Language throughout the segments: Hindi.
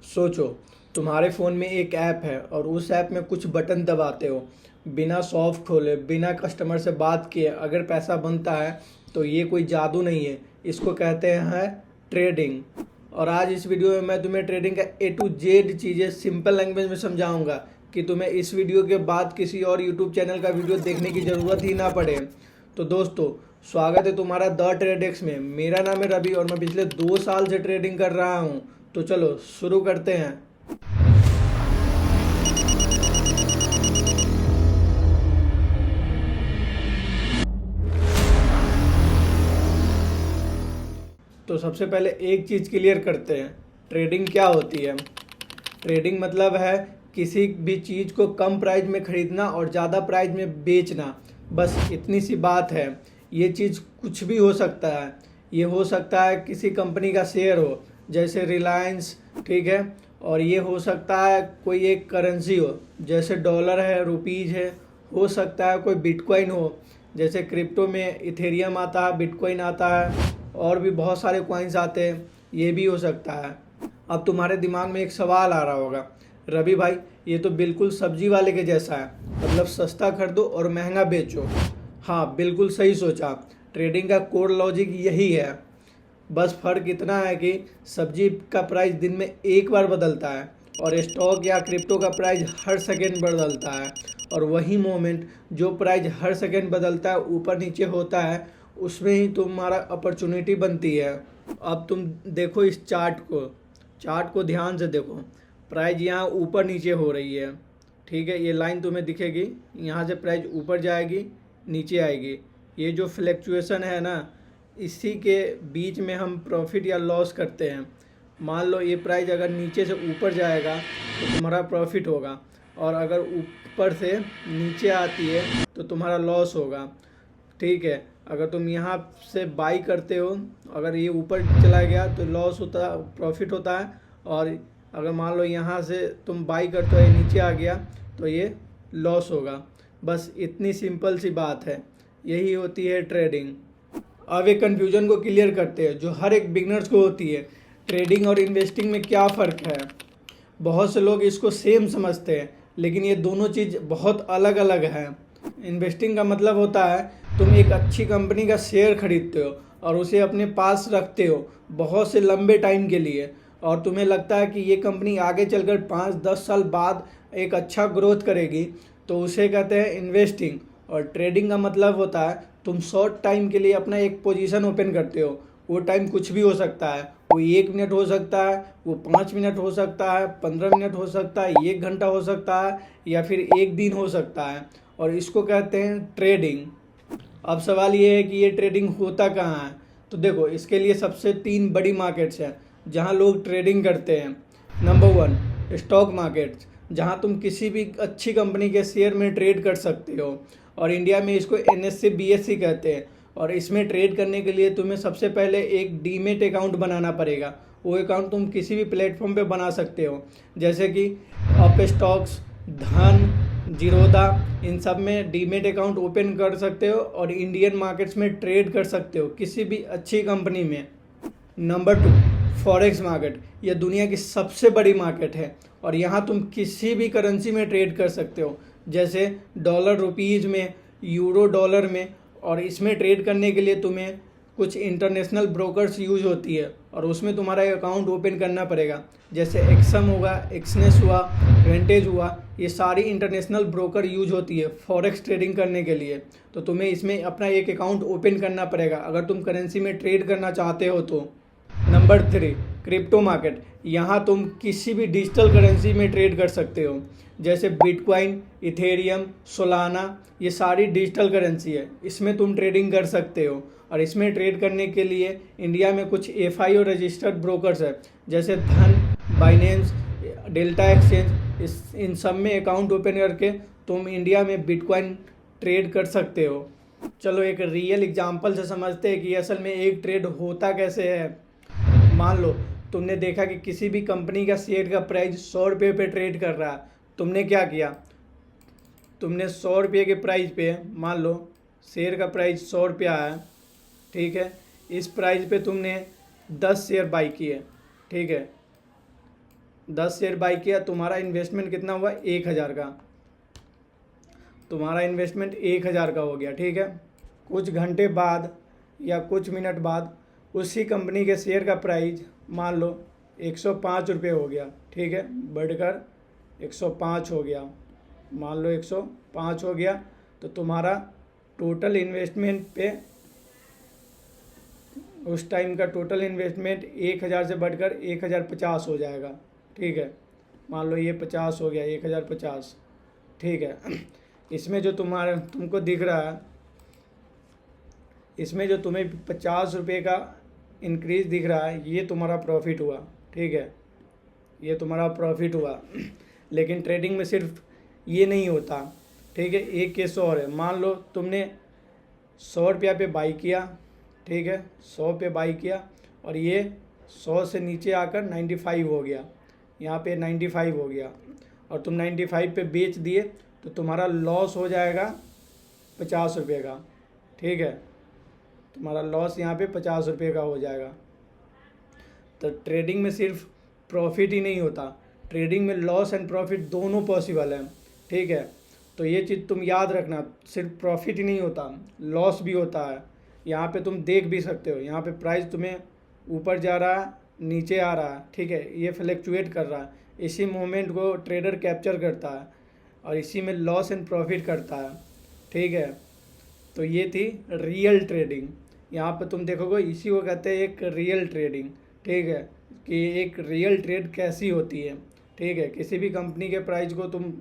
सोचो, तुम्हारे फ़ोन में एक ऐप है और उस ऐप में कुछ बटन दबाते हो। बिना सॉफ्ट खोले, बिना कस्टमर से बात किए अगर पैसा बनता है तो ये कोई जादू नहीं है। इसको कहते हैं ट्रेडिंग। और आज इस वीडियो में मैं तुम्हें ट्रेडिंग का ए टू जेड चीज़ें सिंपल लैंग्वेज में समझाऊंगा कि तुम्हें इस वीडियो के बाद किसी और यूट्यूब चैनल का वीडियो देखने की ज़रूरत ही ना पड़े। तो दोस्तों, स्वागत है तुम्हारा द ट्रेडेक्स में। मेरा नाम है रवि और मैं पिछले 2 साल से ट्रेडिंग कर रहा हूँ। तो चलो शुरू करते हैं। तो सबसे पहले एक चीज़ क्लियर करते हैं, ट्रेडिंग क्या होती है। ट्रेडिंग मतलब है किसी भी चीज़ को कम प्राइस में खरीदना और ज़्यादा प्राइस में बेचना। बस इतनी सी बात है। ये चीज़ कुछ भी हो सकता है। ये हो सकता है किसी कंपनी का शेयर हो, जैसे रिलायंस, ठीक है। और ये हो सकता है कोई एक करेंसी हो, जैसे डॉलर है, रुपीज़ है। हो सकता है कोई बिटकॉइन हो, जैसे क्रिप्टो में इथेरियम आता है, बिटकॉइन आता है, और भी बहुत सारे कॉइन्स आते हैं। ये भी हो सकता है। अब तुम्हारे दिमाग में एक सवाल आ रहा होगा, रवि भाई ये तो बिल्कुल सब्जी वाले के जैसा है, मतलब सस्ता खरीदो और महंगा बेचो। हाँ, बिल्कुल सही सोचा। ट्रेडिंग का कोर लॉजिक यही है। बस फ़र्क इतना है कि सब्जी का प्राइस दिन में एक बार बदलता है और स्टॉक या क्रिप्टो का प्राइस हर सेकेंड बदलता है। और वही मोमेंट जो प्राइस हर सेकेंड बदलता है, ऊपर नीचे होता है, उसमें ही तुम्हारा अपॉर्चुनिटी बनती है। अब तुम देखो इस चार्ट को ध्यान से देखो। प्राइस यहाँ ऊपर नीचे हो रही है, ठीक है। ये लाइन तुम्हें दिखेगी, यहाँ से प्राइस ऊपर जाएगी, नीचे आएगी। ये जो फ्लैक्चुएशन है ना, इसी के बीच में हम प्रॉफिट या लॉस करते हैं। मान लो ये प्राइस अगर नीचे से ऊपर जाएगा तो तुम्हारा प्रॉफिट होगा, और अगर ऊपर से नीचे आती है तो तुम्हारा लॉस होगा, ठीक है। अगर तुम यहाँ से बाई करते हो, अगर ये ऊपर चला गया तो लॉस होता, प्रॉफिट होता है। और अगर मान लो यहाँ से तुम बाई करते हो, ये नीचे आ गया तो ये लॉस होगा। बस इतनी सिंपल सी बात है, यही होती है ट्रेडिंग। अब एक कन्फ्यूजन को क्लियर करते हैं जो हर एक बिगनर्स को होती है। ट्रेडिंग और इन्वेस्टिंग में क्या फ़र्क है। बहुत से लोग इसको सेम समझते हैं, लेकिन ये दोनों चीज़ बहुत अलग अलग है। इन्वेस्टिंग का मतलब होता है तुम एक अच्छी कंपनी का शेयर खरीदते हो और उसे अपने पास रखते हो बहुत से लंबे टाइम के लिए, और तुम्हें लगता है कि ये कंपनी आगे चलकर 5-10 साल बाद एक अच्छा ग्रोथ करेगी, तो उसे कहते हैं इन्वेस्टिंग। और ट्रेडिंग का मतलब होता है तुम शॉर्ट टाइम के लिए अपना एक पोजीशन ओपन करते हो। वो टाइम कुछ भी हो सकता है, वो 1 मिनट हो सकता है, वो 5 मिनट हो सकता है, 15 मिनट हो सकता है, 1 घंटा हो सकता है, या फिर एक दिन हो सकता है। और इसको कहते हैं ट्रेडिंग। अब सवाल ये है कि ये ट्रेडिंग होता कहाँ है। तो देखो, इसके लिए सबसे 3 बड़ी मार्केट्स हैं जहाँ लोग ट्रेडिंग करते हैं। नंबर 1, स्टॉक मार्केट्स, जहाँ तुम किसी भी अच्छी कंपनी के शेयर में ट्रेड कर सकते हो। और इंडिया में इसको NSE BSE कहते हैं। और इसमें ट्रेड करने के लिए तुम्हें सबसे पहले एक डीमेट अकाउंट बनाना पड़ेगा। वो अकाउंट तुम किसी भी प्लेटफॉर्म पे बना सकते हो, जैसे कि अप स्टॉक्स, धन, जीरोधा, इन सब में डीमेट अकाउंट ओपन कर सकते हो और इंडियन मार्केट्स में ट्रेड कर सकते हो किसी भी अच्छी कंपनी में। Number 2, forex market. यह दुनिया की सबसे बड़ी मार्केट है और यहाँ तुम किसी भी करेंसी में ट्रेड कर सकते हो, जैसे डॉलर रुपीज़ में, यूरो डॉलर में। और इसमें ट्रेड करने के लिए तुम्हें कुछ इंटरनेशनल ब्रोकर्स यूज होती है और उसमें तुम्हारा अकाउंट ओपन करना पड़ेगा, जैसे एक्सम होगा, एक्सनेस हुआ, वेंटेज हुआ। ये सारी इंटरनेशनल ब्रोकर यूज होती है फॉरेक्स ट्रेडिंग करने के लिए। तो तुम्हें इसमें अपना एक अकाउंट ओपन करना पड़ेगा अगर तुम करेंसी में ट्रेड करना चाहते हो तो। Number 3, crypto market. यहाँ तुम किसी भी डिजिटल करेंसी में ट्रेड कर सकते हो, जैसे बिटकॉइन, इथेरियम, सोलाना। ये सारी डिजिटल करेंसी है, इसमें तुम ट्रेडिंग कर सकते हो। और इसमें ट्रेड करने के लिए इंडिया में कुछ FI और रजिस्टर्ड ब्रोकर्स है, जैसे धन, बाइनेंस, डेल्टा एक्सचेंज। इन सब में अकाउंट ओपन करके तुम इंडिया में बिटकॉइन ट्रेड कर सकते हो। चलो एक रियल एग्जांपल से समझते हैं कि असल में एक ट्रेड होता कैसे है। मान लो तुमने देखा कि किसी भी कंपनी का शेयर का प्राइस 100 रुपये पे ट्रेड कर रहा है। तुमने क्या किया, तुमने 100 रुपये के प्राइस पे, मान लो शेयर का प्राइस 100 रुपया है, ठीक है। इस प्राइस पे तुमने 10 शेयर बाई किए, ठीक है। 10 शेयर बाई किया, तुम्हारा इन्वेस्टमेंट कितना हुआ 1000 का, तुम्हारा इन्वेस्टमेंट 1000 का हो गया। ठीक है, कुछ घंटे बाद या कुछ मिनट बाद उसी कंपनी के शेयर का प्राइस मान लो 105 रुपये हो गया। ठीक है, बढ़कर 105 हो गया, मान लो 105 हो गया, तो तुम्हारा टोटल इन्वेस्टमेंट पे उस टाइम का टोटल इन्वेस्टमेंट 1000 से बढ़कर 1050 हो जाएगा। ठीक है, मान लो ये 50 हो गया, 1050। ठीक है, इसमें जो तुमको दिख रहा है, इसमें जो तुम्हें 50 रुपये का इंक्रीज दिख रहा है, ये तुम्हारा प्रॉफिट हुआ। ठीक है, ये तुम्हारा प्रॉफिट हुआ। लेकिन ट्रेडिंग में सिर्फ ये नहीं होता। ठीक है, एक केस और है, मान लो तुमने 100 रुपया पे बाई किया। ठीक है, 100 पे बाई किया और ये 100 से नीचे आकर 95 हो गया, यहाँ पे 95 हो गया और तुम 95 पे बेच दिए, तो तुम्हारा लॉस हो जाएगा 50 रुपये का। ठीक है, तुम्हारा लॉस यहाँ पे 50 रुपये का हो जाएगा। तो ट्रेडिंग में सिर्फ प्रॉफिट ही नहीं होता, ट्रेडिंग में लॉस एंड प्रॉफिट दोनों पॉसिबल है। ठीक है, तो ये चीज़ तुम याद रखना, सिर्फ प्रॉफिट ही नहीं होता, लॉस भी होता है। यहाँ पे तुम देख भी सकते हो, यहाँ पे प्राइस तुम्हें ऊपर जा रहा है, नीचे आ रहा है। ठीक है, ये फ्लैक्चुएट कर रहा है, इसी मोमेंट को ट्रेडर कैप्चर करता है और इसी में लॉस एंड प्रॉफिट करता है। ठीक है, तो ये थी रियल ट्रेडिंग। यहाँ पे तुम देखोगे, इसी को कहते हैं एक रियल ट्रेडिंग। ठीक है, कि एक रियल ट्रेड कैसी होती है। ठीक है, किसी भी कंपनी के प्राइस को तुम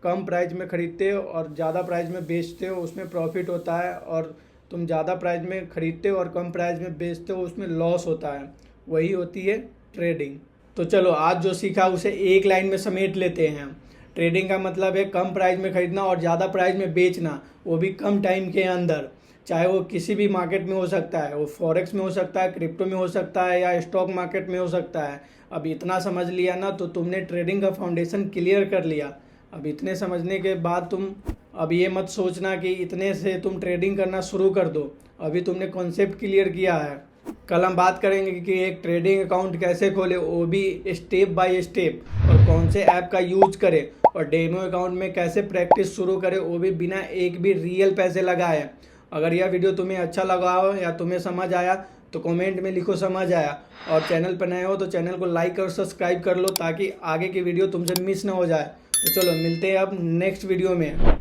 कम प्राइस में ख़रीदते हो और ज़्यादा प्राइस में बेचते हो, उसमें प्रॉफिट होता है, और तुम ज़्यादा प्राइस में ख़रीदते हो और कम प्राइस में बेचते हो, उसमें लॉस होता है। वही होती है ट्रेडिंग। तो चलो, आज जो सीखा उसे एक लाइन में समेट लेते हैं। ट्रेडिंग का मतलब है कम प्राइस में ख़रीदना और ज़्यादा प्राइस में बेचना, वो भी कम टाइम के अंदर। चाहे वो किसी भी मार्केट में हो सकता है, वो फॉरेक्स में हो सकता है, क्रिप्टो में हो सकता है, या स्टॉक मार्केट में हो सकता है। अब इतना समझ लिया ना, तो तुमने ट्रेडिंग का फाउंडेशन क्लियर कर लिया। अब इतने समझने के बाद तुम अब ये मत सोचना कि इतने से तुम ट्रेडिंग करना शुरू कर दो। अभी तुमने कॉन्सेप्ट क्लियर किया है। कल हम बात करेंगे कि एक ट्रेडिंग अकाउंट कैसे खोले, वो भी स्टेप बाय स्टेप, और कौन से ऐप का यूज करें, और डेमो अकाउंट में कैसे प्रैक्टिस शुरू करें, वो भी बिना एक भी रियल पैसे लगाए। अगर यह वीडियो तुम्हें अच्छा लगा हो या तुम्हें समझ आया तो कमेंट में लिखो समझ आया, और चैनल पर नए हो तो चैनल को लाइक और सब्सक्राइब कर लो, ताकि आगे की वीडियो तुमसे मिस ना हो जाए। तो चलो, मिलते हैं अब नेक्स्ट वीडियो में।